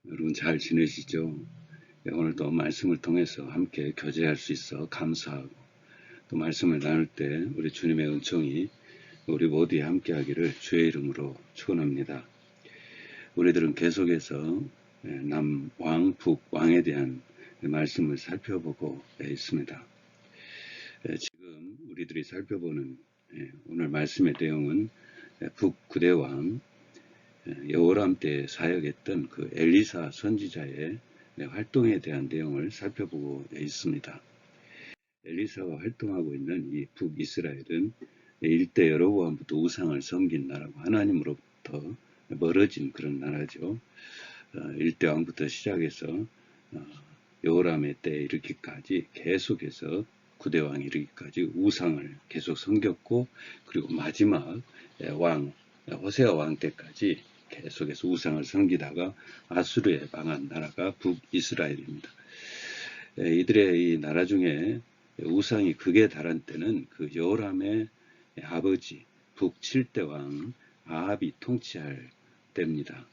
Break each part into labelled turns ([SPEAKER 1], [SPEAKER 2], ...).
[SPEAKER 1] 여러분 잘 지내시죠? 네, 오늘도 말씀을 통해서 함께 교제할 수 있어 감사하고 또 말씀을 나눌 때 우리 주님의 은총이 우리 모두에 함께 하기를 주의 이름으로 축원합니다. 우리들은 계속해서 남왕, 북왕에 대한 말씀을 살펴보고 있습니다. 지금 우리들이 살펴보는 오늘 말씀의 내용은 북구대왕 여호람 때 사역했던 그 엘리사 선지자의 활동에 대한 내용을 살펴보고 있습니다. 엘리사가 활동하고 있는 이 북이스라엘은 일대 여로보암부터 우상을 섬긴 나라고 하나님으로부터 멀어진 그런 나라죠. 일대 왕부터 시작해서 여호람의 때에 이르기까지 계속해서 구대 왕이 이르기까지 우상을 계속 섬겼고, 그리고 마지막 왕 호세아 왕 때까지 계속해서 우상을 섬기다가 아수르에 망한 나라가 북이스라엘입니다. 이들의 이 나라 중에 우상이 극에 달한 때는 그 여호람의 아버지 북 7대 왕 아합이 통치할 때입니다.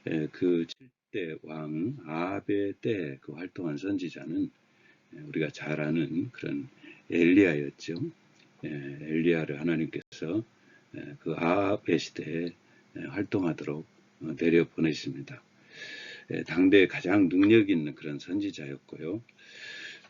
[SPEAKER 1] 그 7대 왕 아합의 때 그 활동한 선지자는 우리가 잘 아는 그런 엘리야였죠. 엘리야를 하나님께서 그 아합의 시대에 활동하도록 내려보내십니다. 당대에 가장 능력 있는 그런 선지자였고요.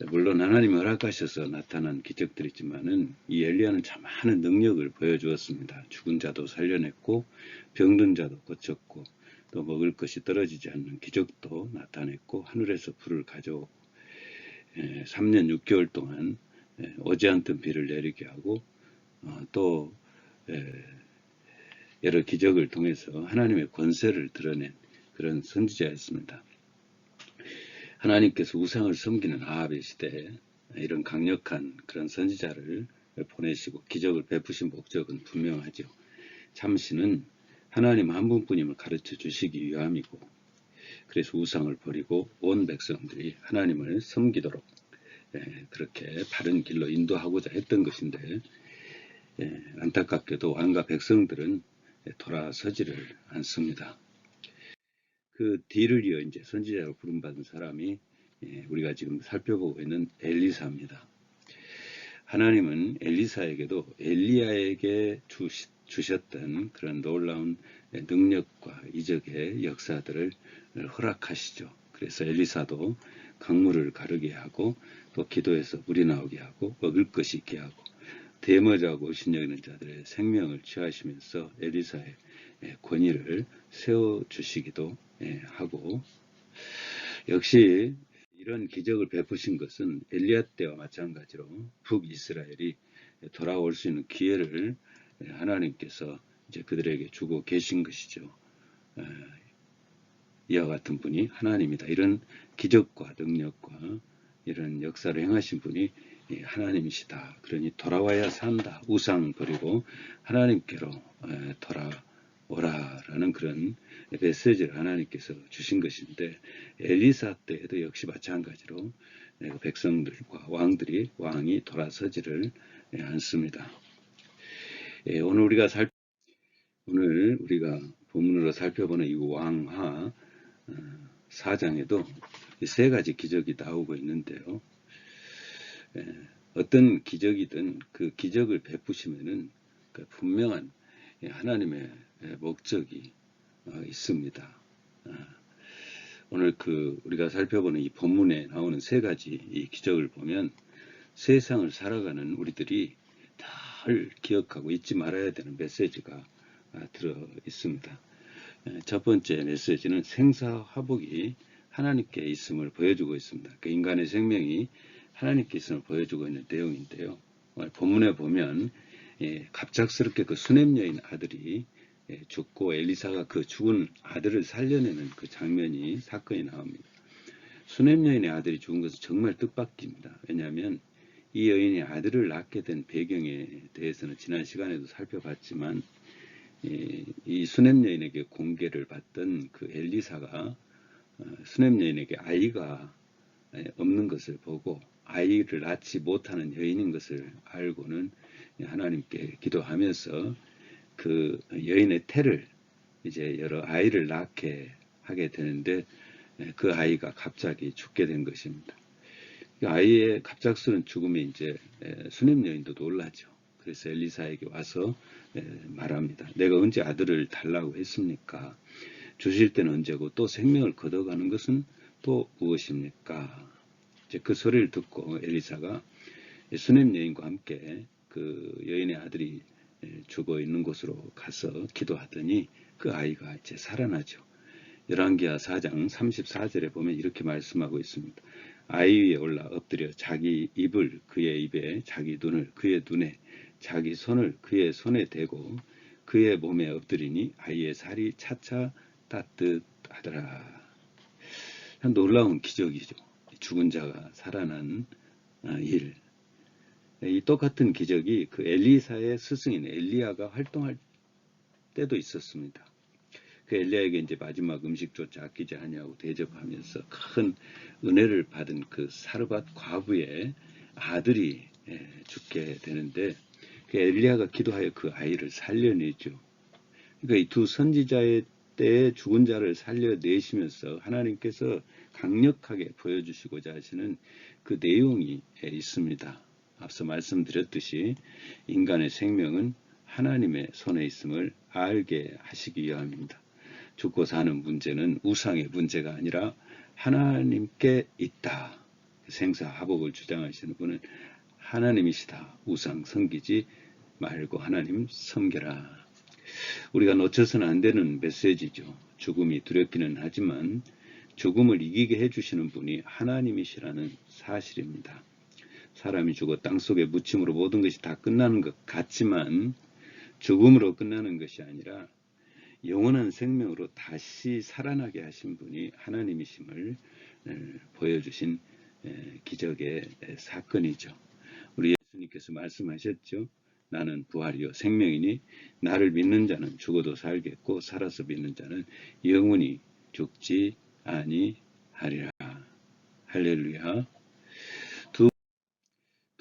[SPEAKER 1] 물론 하나님이 허락하셔서 나타난 기적들이지만은 이 엘리야는 참 많은 능력을 보여주었습니다. 죽은 자도 살려냈고 병든 자도 고쳤고 또 먹을 것이 떨어지지 않는 기적도 나타냈고 하늘에서 불을 가져오고 3년 6개월 동안 오지 않던 비를 내리게 하고 또 여러 기적을 통해서 하나님의 권세를 드러낸 그런 선지자였습니다. 하나님께서 우상을 섬기는 아합의 시대에 이런 강력한 그런 선지자를 보내시고 기적을 베푸신 목적은 분명하죠. 참신은 하나님 한 분뿐임을 가르쳐 주시기 위함이고, 그래서 우상을 버리고 온 백성들이 하나님을 섬기도록 그렇게 바른 길로 인도하고자 했던 것인데, 안타깝게도 왕과 백성들은 돌아서지를 않습니다. 그 뒤를 이어 이제 선지자로 부름받은 사람이 우리가 지금 살펴보고 있는 엘리사입니다. 하나님은 엘리사에게도 엘리야에게 주셨던 그런 놀라운 능력과 이적의 역사들을 허락하시죠. 그래서 엘리사도 강물을 가르게 하고 또 기도해서 물이 나오게 하고 먹을 것이 있게 하고 대머자고 신령 있는 자들의 생명을 취하시면서 엘리사의 권위를 세워주시기도 하고, 역시 이런 기적을 베푸신 것은 엘리야 때와 마찬가지로 북이스라엘이 돌아올 수 있는 기회를 하나님께서 이제 그들에게 주고 계신 것이죠. 이와 같은 분이 하나님이다. 이런 기적과 능력과 이런 역사를 행하신 분이 하나님이시다. 그러니 돌아와야 산다. 우상 버리고 하나님께로 돌아오라라는 그런 메시지를 하나님께서 주신 것인데, 엘리사 때에도 역시 마찬가지로 백성들과 왕이 돌아서지를 않습니다. 오늘 우리가 본문으로 살펴보는 이 왕하 4장에도 세 가지 기적이 나오고 있는데요. 어떤 기적이든 그 기적을 베푸시면은 그 분명한 하나님의 목적이 있습니다. 오늘 우리가 살펴보는 이 본문에 나오는 세 가지 이 기적을 보면 세상을 살아가는 우리들이 늘 기억하고 잊지 말아야 되는 메시지가 들어 있습니다. 첫 번째 메시지는 생사화복이 하나님께 있음을 보여주고 있습니다. 그 인간의 생명이 하나님께 있음을 보여주고 있는 내용인데요. 본문에 보면 갑작스럽게 그 수넴 여인 아들이 죽고 엘리사가 그 죽은 아들을 살려내는 그 사건이 나옵니다. 수넴 여인의 아들이 죽은 것은 정말 뜻밖입니다. 왜냐하면 이 여인이 아들을 낳게 된 배경에 대해서는 지난 시간에도 살펴봤지만, 이 수넴 여인에게 공개를 받던 그 엘리사가 수넴 여인에게 아이가 없는 것을 보고 아이를 낳지 못하는 여인인 것을 알고는 하나님께 기도하면서 그 여인의 태를 이제 여러 아이를 낳게 하게 되는데 그 아이가 갑자기 죽게 된 것입니다. 그 아이의 갑작스러운 죽음에 이제 수냄 여인도 놀라죠. 그래서 엘리사에게 와서 말합니다. 내가 언제 아들을 달라고 했습니까? 주실 때는 언제고 또 생명을 걷어가는 것은 또 무엇입니까? 이제 그 소리를 듣고 엘리사가 수냄 여인과 함께 그 여인의 아들이 죽어 있는 곳으로 가서 기도하더니 그 아이가 이제 살아나죠. 열왕기하 4장 34절에 보면 이렇게 말씀하고 있습니다. 아이 위에 올라 엎드려 자기 입을 그의 입에, 자기 눈을 그의 눈에, 자기 손을 그의 손에 대고 그의 몸에 엎드리니 아이의 살이 차차 따뜻하더라. 놀라운 기적이죠. 죽은 자가 살아난 일. 이 똑같은 기적이 그 엘리사의 스승인 엘리야가 활동할 때도 있었습니다. 그 엘리야에게 이제 마지막 음식조차 아끼지 아니하고 대접하면서 큰 은혜를 받은 그 사르밧 과부의 아들이 죽게 되는데 그 엘리야가 기도하여 그 아이를 살려내죠. 그러니까 이 두 선지자의 때에 죽은 자를 살려내시면서 하나님께서 강력하게 보여주시고자 하시는 그 내용이 있습니다. 앞서 말씀드렸듯이 인간의 생명은 하나님의 손에 있음을 알게 하시기 위함입니다. 죽고 사는 문제는 우상의 문제가 아니라 하나님께 있다. 생사화복을 주장하시는 분은 하나님이시다. 우상 섬기지 말고 하나님 섬겨라. 우리가 놓쳐서는 안 되는 메시지죠. 죽음이 두렵기는 하지만 죽음을 이기게 해주시는 분이 하나님이시라는 사실입니다. 사람이 죽어 땅속에 묻힘으로 모든 것이 다 끝나는 것 같지만 죽음으로 끝나는 것이 아니라 영원한 생명으로 다시 살아나게 하신 분이 하나님이심을 보여주신 기적의 사건이죠. 우리 예수님께서 말씀하셨죠. 나는 부활이요 생명이니 나를 믿는 자는 죽어도 살겠고 살아서 믿는 자는 영원히 죽지 아니하리라. 할렐루야.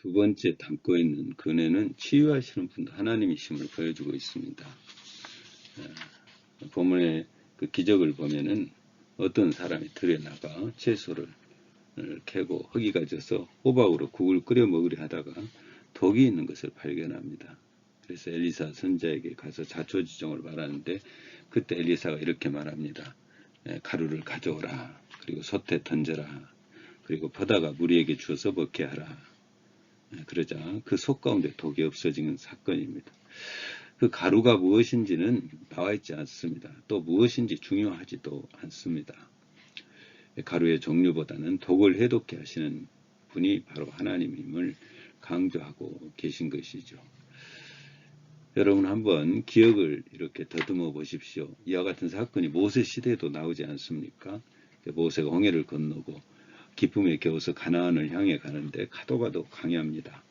[SPEAKER 1] 두 번째 담고 있는 근혜는 치유하시는 분도 하나님이심을 보여주고 있습니다. 본문의 그 기적을 보면은 어떤 사람이 들에 나가 채소를 캐고 허기가 져서 호박으로 국을 끓여 먹으려 하다가 독이 있는 것을 발견합니다. 그래서 엘리사 선자에게 가서 자초지종을 말하는데 그때 엘리사가 이렇게 말합니다. 가루를 가져오라. 그리고 솥에 던져라. 그리고 퍼다가 무리에게 주어서 먹게 하라. 그러자 그 속 가운데 독이 없어지는 사건입니다. 그 가루가 무엇인지는 나와 있지 않습니다. 또 무엇인지 중요하지도 않습니다. 가루의 종류보다는 독을 해독케 하시는 분이 바로 하나님임을 강조하고 계신 것이죠. 여러분 한번 기억을 이렇게 더듬어 보십시오. 이와 같은 사건이 모세 시대에도 나오지 않습니까? 모세가 홍해를 건너고 기쁨에 겨워서 가나안을 향해 가는데 가도 강야입니다.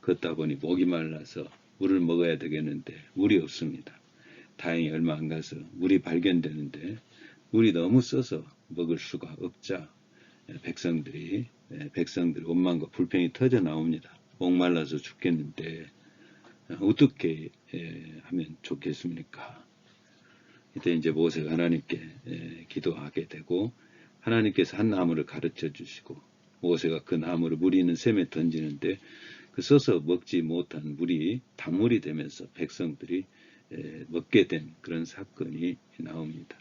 [SPEAKER 1] 걷다 보니 목이 말라서 물을 먹어야 되겠는데 물이 없습니다. 다행히 얼마 안 가서 물이 발견되는데 물이 너무 써서 먹을 수가 없자 백성들이 원망과 불평이 터져 나옵니다. 목말라서 죽겠는데 어떻게 하면 좋겠습니까? 이때 이제 모세가 하나님께 기도하게 되고 하나님께서 한 나무를 가르쳐 주시고 모세가 그 나무를 물이 있는 샘에 던지는데 그 써서 먹지 못한 물이 단물이 되면서 백성들이 먹게 된 그런 사건이 나옵니다.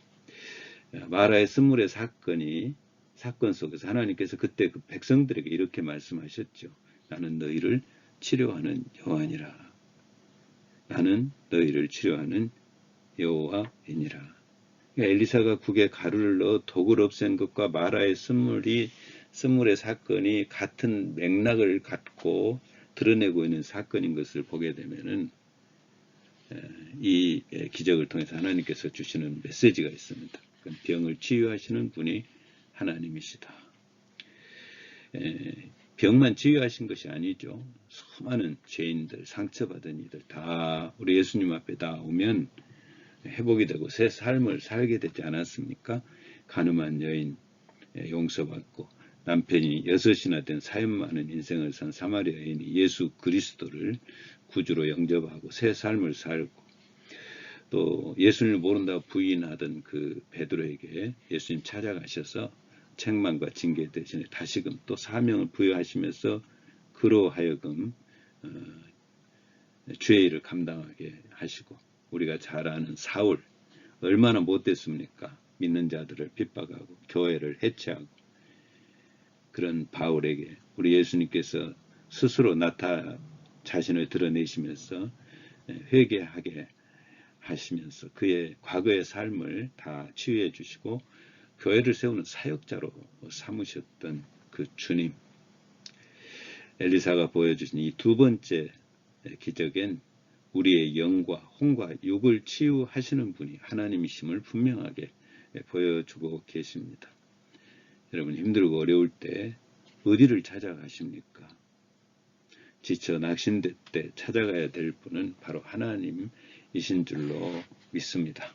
[SPEAKER 1] 마라의 쓴물의 사건 속에서 하나님께서 그때 그 백성들에게 이렇게 말씀하셨죠. 나는 너희를 치료하는 여호와니라. 나는 너희를 치료하는 여호와이니라. 그러니까 엘리사가 국에 가루를 넣어 독을 없앤 것과 마라의 쓴물의 사건이 같은 맥락을 갖고 드러내고 있는 사건인 것을 보게 되면은 이 기적을 통해서 하나님께서 주시는 메시지가 있습니다. 병을 치유하시는 분이 하나님이시다. 병만 치유하신 것이 아니죠. 수많은 죄인들, 상처받은 이들 다 우리 예수님 앞에 다 오면 회복이 되고 새 삶을 살게 되지 않았습니까? 가늠한 여인 용서받고 남편이 6이나 된 사연 많은 인생을 산 사마리아 여인이 예수 그리스도를 구주로 영접하고 새 삶을 살고 또 예수님을 모른다고 부인하던 그 베드로에게 예수님 찾아가셔서 책망과 징계 대신에 다시금 또 사명을 부여하시면서 그로 하여금 주의 일을 감당하게 하시고, 우리가 잘 아는 사울 얼마나 못됐습니까? 믿는 자들을 핍박하고 교회를 해체하고, 그런 바울에게 우리 예수님께서 스스로 자신을 드러내시면서 회개하게 하시면서 그의 과거의 삶을 다 치유해 주시고 교회를 세우는 사역자로 삼으셨던 그 주님, 엘리사가 보여주신 이 두 번째 기적엔 우리의 영과 혼과 육을 치유하시는 분이 하나님이심을 분명하게 보여주고 계십니다. 여러분, 힘들고 어려울 때 어디를 찾아가십니까? 지쳐 낙심될 때 찾아가야 될 분은 바로 하나님이신 줄로 믿습니다.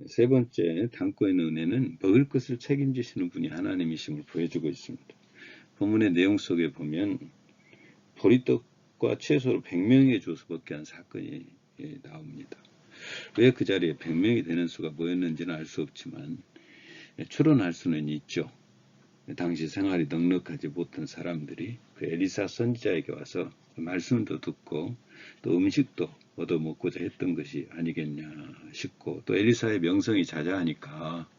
[SPEAKER 1] 세 번째, 담고 있는 은혜는 먹을 것을 책임지시는 분이 하나님이심을 보여주고 있습니다. 본문의 내용 속에 보면 보리떡과 채소를 100명에 줘서 먹게 한 사건이 나옵니다. 왜 그 자리에 100명이 되는 수가 모였는지는 알 수 없지만 추론할 수는 있죠. 당시 생활이 넉넉하지 못한 사람들이 그 엘리사 선지자에게 와서 말씀도 듣고 또 음식도 얻어먹고자 했던 것이 아니겠냐 싶고, 또 엘리사의 명성이 자자하니까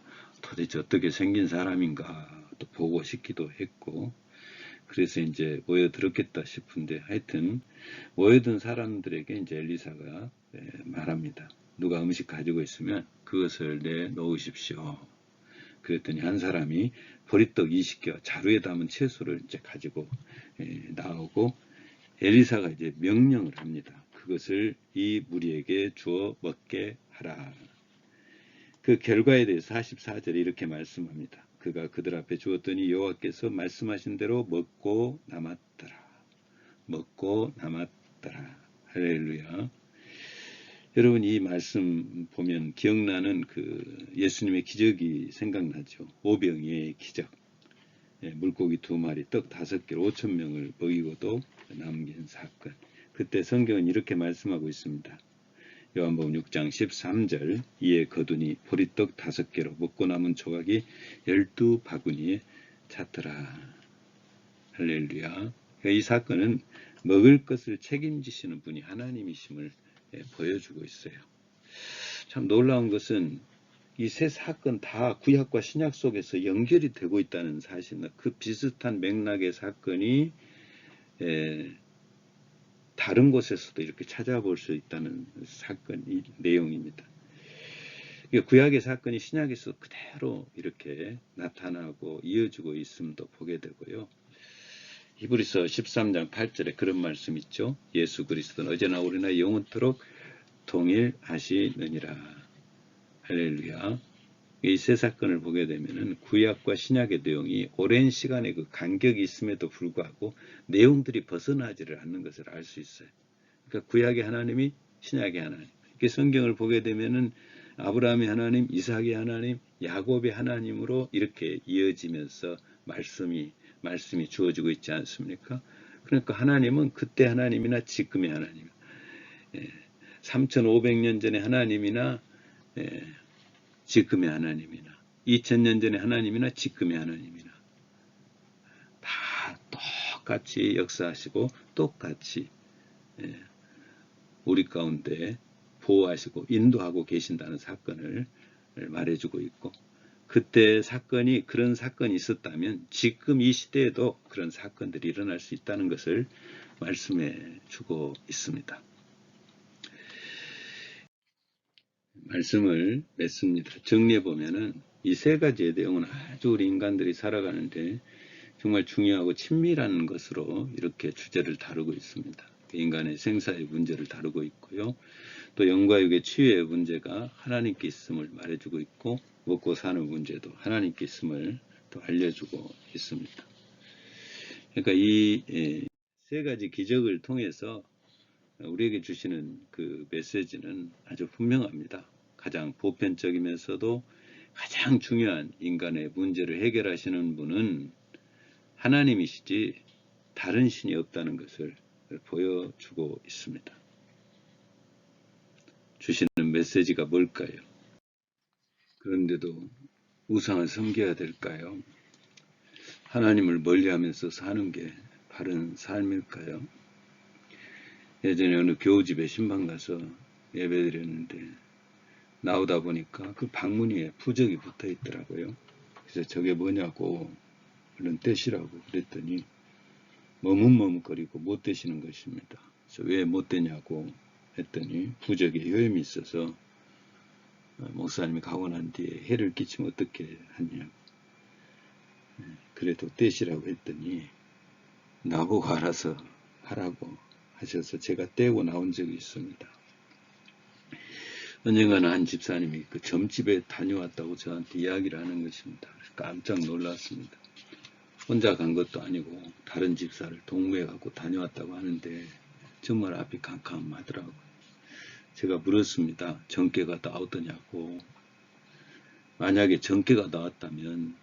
[SPEAKER 1] 도대체 어떻게 생긴 사람인가 또 보고 싶기도 했고, 그래서 이제 모여들었겠다 싶은데, 하여튼 모여든 사람들에게 이제 엘리사가 말합니다. 누가 음식 가지고 있으면 그것을 내놓으십시오. 그랬더니 한 사람이 보리떡 20개, 자루에 담은 채소를 이제 가지고 나오고, 엘리사가 이제 명령을 합니다. 그것을 이 무리에게 주어 먹게 하라. 그 결과에 대해서 44절에 이렇게 말씀합니다. 그가 그들 앞에 주었더니 여호와께서 말씀하신 대로 먹고 남았더라. 먹고 남았더라. 할렐루야. 여러분, 이 말씀 보면 기억나는 그 예수님의 기적이 생각나죠. 오병이의 기적. 물고기 2마리, 떡 5개로 5,000명을 먹이고도 남긴 사건. 그때 성경은 이렇게 말씀하고 있습니다. 요한복음 6장 13절, 이에 거두니 보리떡 5개로 먹고 남은 조각이 12바구니에 찼더라. 할렐루야. 이 사건은 먹을 것을 책임지시는 분이 하나님이심을 보여주고 있어요. 참 놀라운 것은 이 세 사건 다 구약과 신약 속에서 연결이 되고 있다는 사실, 그 비슷한 맥락의 사건이 다른 곳에서도 이렇게 찾아볼 수 있다는 사건, 이 내용입니다. 구약의 사건이 신약에서 그대로 이렇게 나타나고 이어지고 있음도 보게 되고요. 히브리서 13장 8절에 그런 말씀 있죠. 예수 그리스도는 어제나 오늘나 영원토록 동일하시느니라. 할렐루야. 이 세 사건을 보게 되면은 구약과 신약의 내용이 오랜 시간의 그 간격이 있음에도 불구하고 내용들이 벗어나지를 않는 것을 알 수 있어요. 그러니까 구약의 하나님이 신약의 하나님. 이렇게 성경을 보게 되면은 아브라함의 하나님, 이삭의 하나님, 야곱의 하나님으로 이렇게 이어지면서 말씀이 주어지고 있지 않습니까? 그러니까 하나님은 그때 하나님이나 지금의 하나님, 3,500년 전의 하나님이나 지금의 하나님이나 2000년 전의 하나님이나 지금의 하나님이나 다 똑같이 역사하시고 똑같이 우리 가운데 보호하시고 인도하고 계신다는 사건을 말해주고 있고, 그때 사건이 그런 사건이 있었다면 지금 이 시대에도 그런 사건들이 일어날 수 있다는 것을 말씀해 주고 있습니다. 말씀을 맺습니다. 정리해 보면은 이 세 가지의 내용은 아주 우리 인간들이 살아가는데 정말 중요하고 친밀한 것으로 이렇게 주제를 다루고 있습니다. 인간의 생사의 문제를 다루고 있고요. 또 영과 육의 치유의 문제가 하나님께 있음을 말해주고 있고, 먹고 사는 문제도 하나님께 있음을 또 알려주고 있습니다. 그러니까 이 세 가지 기적을 통해서 우리에게 주시는 그 메시지는 아주 분명합니다. 가장 보편적이면서도 가장 중요한 인간의 문제를 해결하시는 분은 하나님이시지 다른 신이 없다는 것을 보여주고 있습니다. 주시는 메시지가 뭘까요? 그런데도 우상을 섬겨야 될까요? 하나님을 멀리하면서 사는 게 바른 삶일까요? 예전에 어느 교우집에 신방 가서 예배드렸는데 나오다 보니까 그 방문 위에 부적이 붙어 있더라고요. 그래서 저게 뭐냐고 얼른 떼시라고 그랬더니 머뭇머뭇거리고 못 떼시는 것입니다. 그래서 왜 못 떼냐고 했더니 부적에 효염이 있어서 목사님이 가고 난 뒤에 해를 끼치면 어떻게 하냐고. 그래도 떼시라고 했더니 나보고 알아서 하라고 하셔서 제가 떼고 나온 적이 있습니다. 언젠가는 한 집사님이 그 점집에 다녀왔다고 저한테 이야기를 하는 것입니다. 깜짝 놀랐습니다. 혼자 간 것도 아니고 다른 집사를 동무해 갖고 다녀왔다고 하는데 정말 앞이 캄캄하더라고요. 제가 물었습니다. 정계가 나오더냐고. 만약에 정계가 나왔다면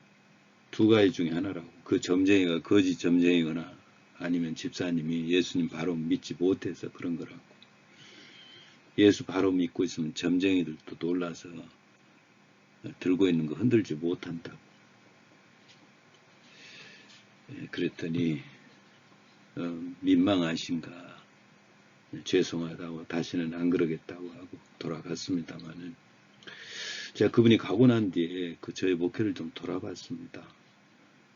[SPEAKER 1] 두 가지 중에 하나라고. 그 점쟁이가 거짓 점쟁이거나 아니면 집사님이 예수님 바로 믿지 못해서 그런 거라고. 예수 바로 믿고 있으면 점쟁이들도 놀라서 들고 있는 거 흔들지 못한다고. 그랬더니 민망하신가 죄송하다고 다시는 안 그러겠다고 하고 돌아갔습니다만은 제가 그분이 가고 난 뒤에 저의 목회를 좀 돌아봤습니다.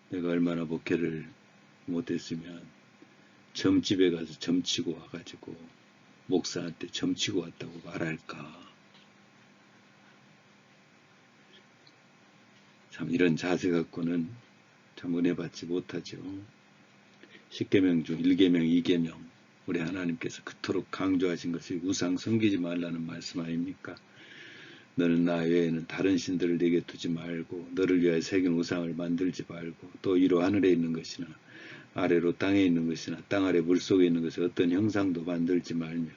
[SPEAKER 1] 내가 얼마나 목회를 못했으면 점집에 가서 점치고 와가지고 목사한테 점치고 왔다고 말할까. 참 이런 자세 갖고는 참 은혜 받지 못하죠. 10계명 중 1계명, 2계명 우리 하나님께서 그토록 강조하신 것이 우상 섬기지 말라는 말씀 아닙니까? 너는 나 외에는 다른 신들을 내게 두지 말고 너를 위하여 새긴 우상을 만들지 말고 또 위로 하늘에 있는 것이나 아래로 땅에 있는 것이나 땅 아래 물속에 있는 것을 어떤 형상도 만들지 말며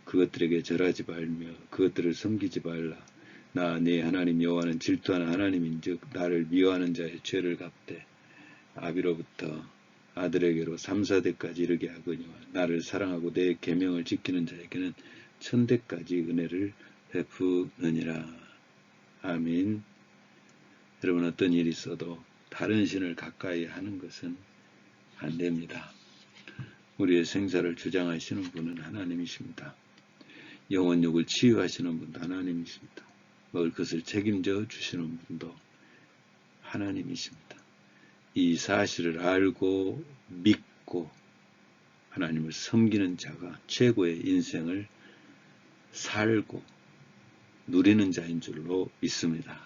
[SPEAKER 1] 그것들에게 절하지 말며 그것들을 섬기지 말라. 나 네 하나님 여호와는 질투하는 하나님인즉 나를 미워하는 자의 죄를 갚되 아비로부터 아들에게로 3, 4대까지 이르게 하거니와 나를 사랑하고 내 계명을 지키는 자에게는 1000대까지 은혜를 베푸느니라. 아멘. 여러분 어떤 일이 있어도 다른 신을 가까이 하는 것은 안 됩니다. 우리의 생사를 주장하시는 분은 하나님이십니다. 영혼육을 치유하시는 분도 하나님이십니다. 먹을 것을 책임져 주시는 분도 하나님이십니다. 이 사실을 알고 믿고 하나님을 섬기는 자가 최고의 인생을 살고 누리는 자인 줄로 믿습니다.